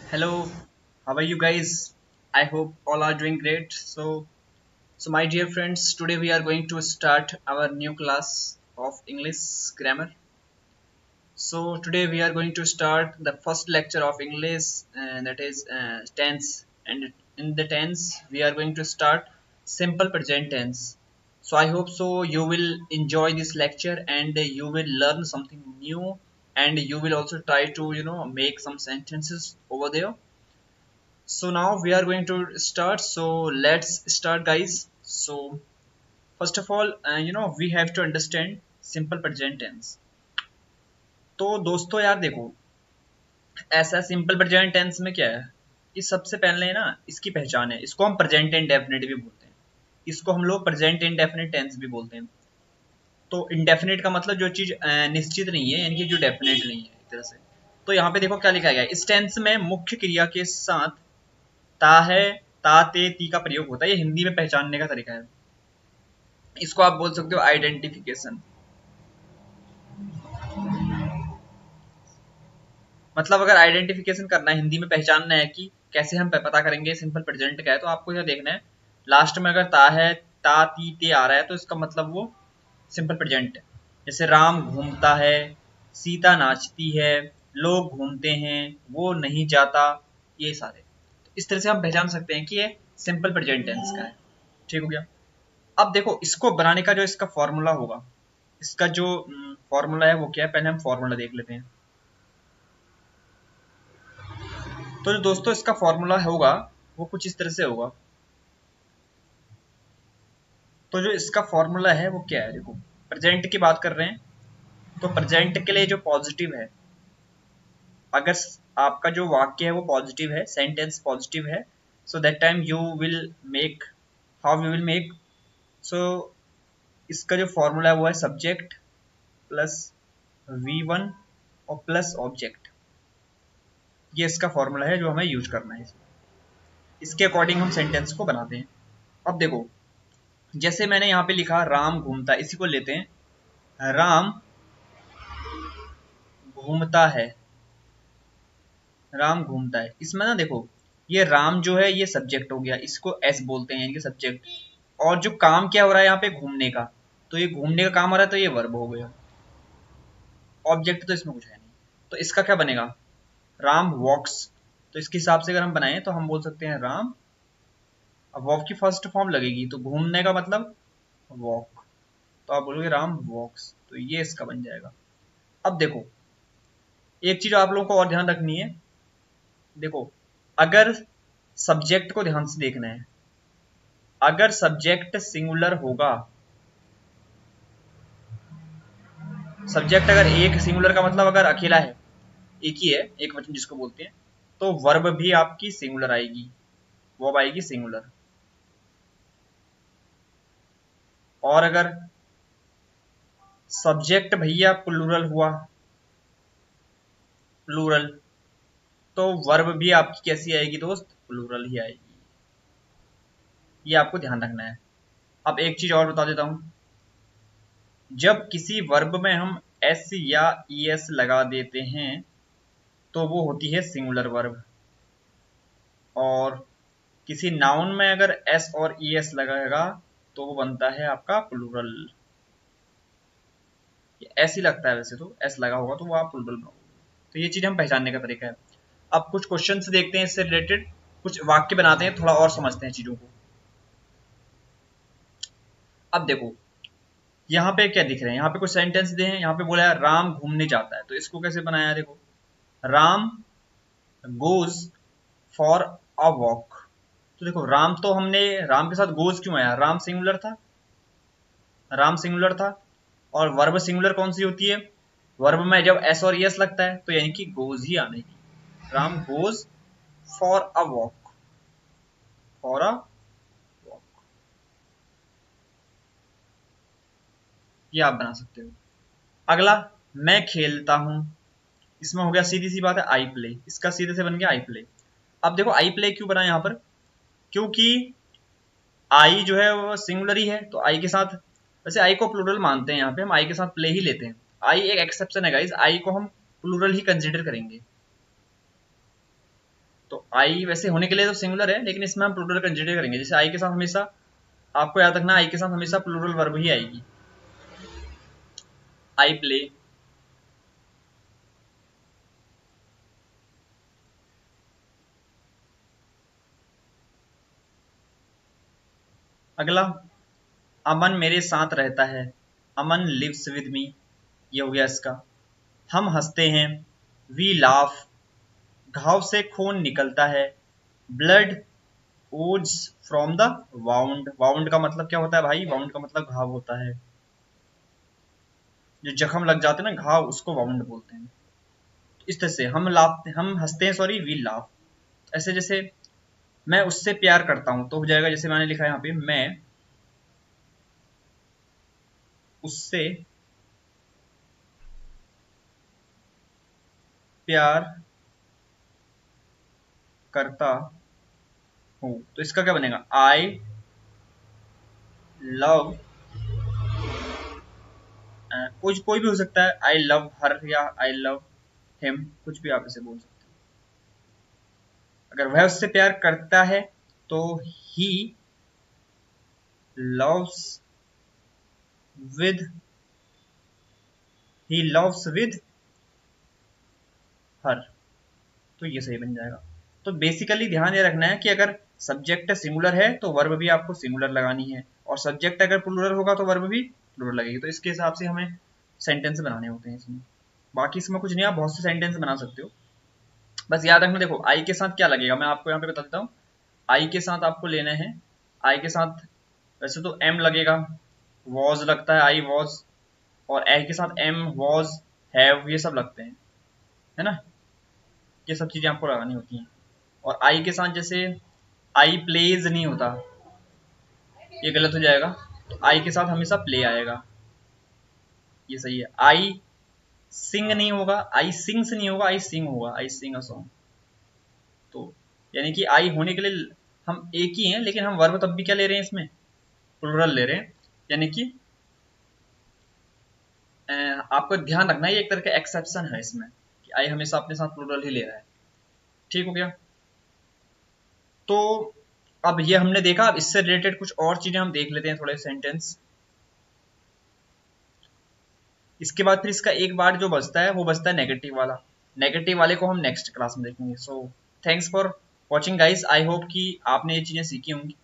Hello, how are you guys? I hope all are doing great. So my dear friends, today we are going to start our new class of English grammar. So today we are going to start the first lecture of English, and that is tense. And in the tense, we are going to start simple present tense. So I hope so you will enjoy this lecture and you will learn something new, and you will also try to make some sentences over there. So now we are going to start. So let's start, guys. So first of all, we have to understand simple present tense. तो दोस्तों यार देखो, ऐसा simple present tense में क्या है कि सबसे पहले ना इसकी पहचान है। इसको हम प्रेजेंट इंडेफिनिट भी बोलते हैं। इसको हम लोग प्रेजेंट इंडेफिनिट टेंस भी बोलते हैं। तो इंडेफिनिट का मतलब जो चीज निश्चित नहीं है, यानी कि जो डेफिनेट नहीं है एक तरह से। तो यहाँ पे देखो क्या लिखा गया है, इस टेंस में मुख्य क्रिया के साथ ता है, ता ते ती का प्रयोग होता है। ये हिंदी में पहचानने का तरीका है। इसको आप बोल सकते हो आइडेंटिफिकेशन। मतलब अगर आइडेंटिफिकेशन करना है, हिंदी में पहचानना है कि कैसे हम पता करेंगे सिंपल प्रेजेंट क्या है, तो आपको यह देखना है लास्ट में अगर ता है, ता ती ते आ रहा है, तो इसका मतलब वो सिंपल प्रेजेंट है। जैसे राम घूमता है, सीता नाचती है, लोग घूमते हैं, वो नहीं जाता, ये सारे। तो इस तरह से हम पहचान सकते हैं कि ये सिंपल प्रेजेंट टेंस का है। ठीक हो गया। अब देखो, इसको बनाने का जो इसका फॉर्मूला होगा, इसका जो फॉर्मूला है वो क्या है, पहले हम फॉर्मूला देख लेते हैं। तो जो दोस्तों इसका फॉर्मूला होगा वो कुछ इस तरह से होगा। तो जो इसका फॉर्मूला है वो क्या है, देखो प्रेजेंट की बात कर रहे हैं, तो प्रेजेंट के लिए जो पॉजिटिव है, अगर आपका जो वाक्य है वो पॉजिटिव है, सेंटेंस पॉजिटिव है, so that time you will make, how you will make, so इसका जो फॉर्मूला है वो है सब्जेक्ट प्लस V1 और प्लस ऑब्जेक्ट। ये इसका फॉर्मूला है जो हमें यूज करना है। इसके अकॉर्डिंग हम सेंटेंस को बनाते हैं। अब देखो, जैसे मैंने यहाँ पे लिखा राम घूमता, इसी को लेते हैं, राम घूमता है। राम घूमता है, इसमें ना देखो, ये राम जो है ये सब्जेक्ट हो गया, इसको एस बोलते हैं, यानी कि सब्जेक्ट। और जो काम क्या हो रहा है यहाँ पे, घूमने का, तो ये घूमने का काम हो रहा है, तो ये वर्ब हो गया। ऑब्जेक्ट तो इसमें कुछ है नहीं, तो इसका क्या बनेगा, राम वॉक्स। तो इसके हिसाब से अगर हम बनाएं तो हम बोल सकते हैं राम, अब वॉक की फर्स्ट फॉर्म लगेगी, तो घूमने का मतलब वॉक, तो आप बोलोगे राम वॉक्स, तो ये इसका बन जाएगा। अब देखो, एक चीज आप लोगों को और ध्यान रखनी है। देखो, अगर सब्जेक्ट को ध्यान से देखना है, अगर सब्जेक्ट सिंगुलर होगा, सब्जेक्ट अगर एक सिंगुलर का मतलब अगर अकेला है, एक ही है, एक वचन जिसको बोलते हैं, तो वर्ब भी आपकी सिंगुलर आएगी, वर्ब आएगी सिंगुलर। और अगर सब्जेक्ट भैया प्लूरल हुआ, प्लूरल, तो वर्ब भी आपकी कैसी आएगी दोस्त, प्लूरल ही आएगी। ये आपको ध्यान रखना है। अब एक चीज और बता देता हूं, जब किसी वर्ब में हम एस या ईएस लगा देते हैं तो वो होती है सिंगुलर वर्ब, और किसी नाउन में अगर एस और ईएस लगेगा तो वो बनता है आपका प्लूरल। एस ही लगता है, वैसे तो एस लगा होगा तो वो आप प्लूरल बनाओगे। तो ये चीज हम पहचानने का तरीका है। अब कुछ क्वेश्चन देखते हैं इससे रिलेटेड, कुछ वाक्य बनाते हैं, थोड़ा और समझते हैं चीजों को। अब देखो, यहाँ पे क्या दिख रहे हैं, यहाँ पे कुछ सेंटेंस दे हैं। यहाँ पे बोला है राम घूमने जाता है, तो इसको कैसे बनाया, देखो Ram goes for a walk. तो देखो, राम तो हमने, राम के साथ गोज क्यों आया, राम सिंगुलर था, राम सिंगुलर था। और वर्ब सिंगुलर कौन सी होती है, वर्ब में जब एस और एस लगता है तो यानी कि गोज ही आने की। Ram goes for a walk, for a walk, ये आप बना सकते हो। अगला, मैं खेलता हूं, इसमें हो गया सीधी सी बात है आई प्ले, इसका सीधे से बन गया आई प्ले। अब देखो आई प्ले क्यों बना यहाँ पर, क्योंकि आई जो है वो सिंगुलर ही है, तो आई के साथ, वैसे आई को प्लूरल मानते हैं, यहाँ पे हम आई के साथ प्ले ही लेते हैं। आई एक एक्सेप्शन है गाइस, आई को हम प्लूरल ही कंसिडर करेंगे। तो आई वैसे होने के लिए तो सिंगुलर है, लेकिन इसमें हम प्लूरल कंसीडर करेंगे। जैसे आई के साथ हमेशा, आपको याद रखना, आई के साथ हमेशा प्लूरल वर्ब ही आएगी। आई प्ले, अगला, अमन मेरे साथ रहता है, अमन लिव्स विद मी, ये हो गया इसका। हम हंसते हैं, वी लाफ, घाव से खून निकलता है, ब्लड ओज फ्रॉम द वाउंड। वाउंड का मतलब क्या होता है भाई? वाउंड का मतलब घाव होता है, जो जख्म लग जाते हैं ना, घाव, उसको वाउंड बोलते हैं। तो इस तरह से हम हंसते हैं, सॉरी, वी लाफ। ऐसे जैसे मैं उससे प्यार करता हूं, तो हो जाएगा, जैसे मैंने लिखा है यहाँ पे, मैं उससे प्यार करता हूं, तो इसका क्या बनेगा? आई लव, कोई भी हो सकता है, आई लव हर या आई लव हिम, कुछ भी आप इसे बोल सकते हैं। अगर वह उससे प्यार करता है तो loves with he loves with her, तो ये सही बन जाएगा। तो बेसिकली ध्यान ये रखना है कि अगर सब्जेक्ट सिंगुलर है तो वर्ब भी आपको सिंगुलर लगानी है, और सब्जेक्ट अगर प्लूरल होगा तो वर्ब भी प्लूरल लगेगी। तो इसके हिसाब से हमें सेंटेंस बनाने होते हैं इसमें। बाकी इसमें कुछ नहीं, आप बहुत से सेंटेंस बना सकते हो। बस याद रखना, देखो आई के साथ क्या लगेगा, मैं आपको यहाँ पे बता देता हूँ। आई के साथ आपको लेना है, आई के साथ वैसे तो एम लगेगा, वॉज लगता है, आई वॉज, और आई के साथ एम, वॉज, हैव, ये सब लगते हैं, है ना। ये सब चीजें आपको लगानी होती हैं। और आई के साथ जैसे आई प्लेज नहीं होता, ये गलत हो जाएगा। तो आई के साथ हमेशा प्ले आएगा, ये सही है। आई सिंग नहीं होगा, आई सिंग्स नहीं होगा, आई सिंग होगा, आई सिंग अ सॉन्ग। तो यानी कि आई होने के लिए हम एक ही हैं, लेकिन हम वर्ब तब भी क्या ले रहे हैं इसमें? प्लूरल ले रहे हैं। यानी कि आपको ध्यान रखना है, ये एक तरह का एक्सेप्शन है इसमें, कि आई हमेशा अपने साथ प्लूरल ही ले रहा है। ठीक हो गया। तो अब ये हमने देखा, अब इससे रिलेटेड कुछ और चीजें हम देख लेते हैं, थोड़े सेंटेंस। इसके बाद फिर इसका एक बार जो बचता है वो बचता है नेगेटिव वाला। नेगेटिव वाले को हम नेक्स्ट क्लास में देखेंगे। So thanks for watching guys, I hope कि आपने ये चीजें सीखी होंगी।